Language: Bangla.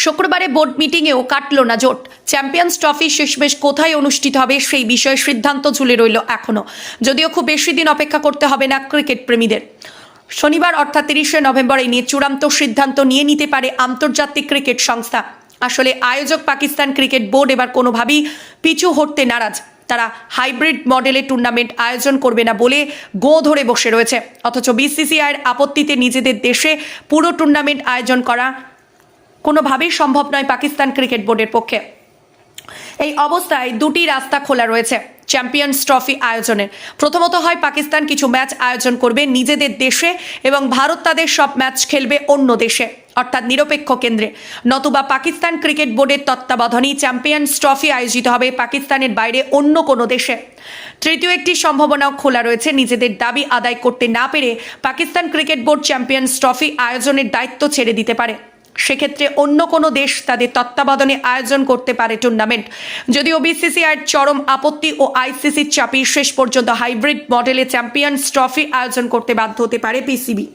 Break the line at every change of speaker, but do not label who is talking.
শুক্রবারে বোর্ড মিটিংয়েও কাটল না জোট। চ্যাম্পিয়ন্স ট্রফি শেষমেশ কোথায় অনুষ্ঠিত হবে সেই বিষয়ে সিদ্ধান্ত ঝুলে রইল এখনও, যদিও খুব বেশি দিন অপেক্ষা করতে হবে না ক্রিকেট প্রেমীদের। শনিবার অর্থাৎ 30শে নভেম্বর এই নিয়ে চূড়ান্ত সিদ্ধান্ত নিয়ে নিতে পারে আন্তর্জাতিক ক্রিকেট সংস্থা। আসলে আয়োজক পাকিস্তান ক্রিকেট বোর্ড এবার কোনোভাবেই পিছু হটতে নারাজ। তারা হাইব্রিড মডেলে টুর্নামেন্ট আয়োজন করবে না বলে গো ধরে বসে রয়েছে। অথচ বিসিসিআইয়ের আপত্তিতে নিজেদের দেশে পুরো টুর্নামেন্ট আয়োজন করা কোনোভাবেই সম্ভব নয় পাকিস্তান ক্রিকেট বোর্ডের পক্ষে। এই অবস্থায় দুটি রাস্তা খোলা রয়েছে চ্যাম্পিয়ন্স ট্রফি আয়োজনের। প্রথমত হয় পাকিস্তান কিছু ম্যাচ আয়োজন করবে নিজেদের দেশে এবং ভারত তাদের সব ম্যাচ খেলবে অন্য দেশে, অর্থাৎ নিরপেক্ষ কেন্দ্রে, নতুবা পাকিস্তান ক্রিকেট বোর্ডের তত্ত্বাবধানেই চ্যাম্পিয়ন্স ট্রফি আয়োজিত হবে পাকিস্তানের বাইরে অন্য কোনো দেশে। তৃতীয় একটি সম্ভাবনাও খোলা রয়েছে, নিজেদের দাবি আদায় করতে না পেরে Pakistan cricket board champions trophy আয়োজনের দায়িত্ব ছেড়ে দিতে পারে। সেক্ষেত্রে অন্য কোনো দেশ তাদের তত্ত্বাবধানে আয়োজন করতে পারে টুর্নামেন্ট। যদিও বিসিসিআইয়ের চরম আপত্তি ও আইসিসির চাপে শেষ পর্যন্ত হাইব্রিড মডেলে চ্যাম্পিয়ন্স ট্রফি আয়োজন করতে বাধ্য হতে পারে পিসিবি।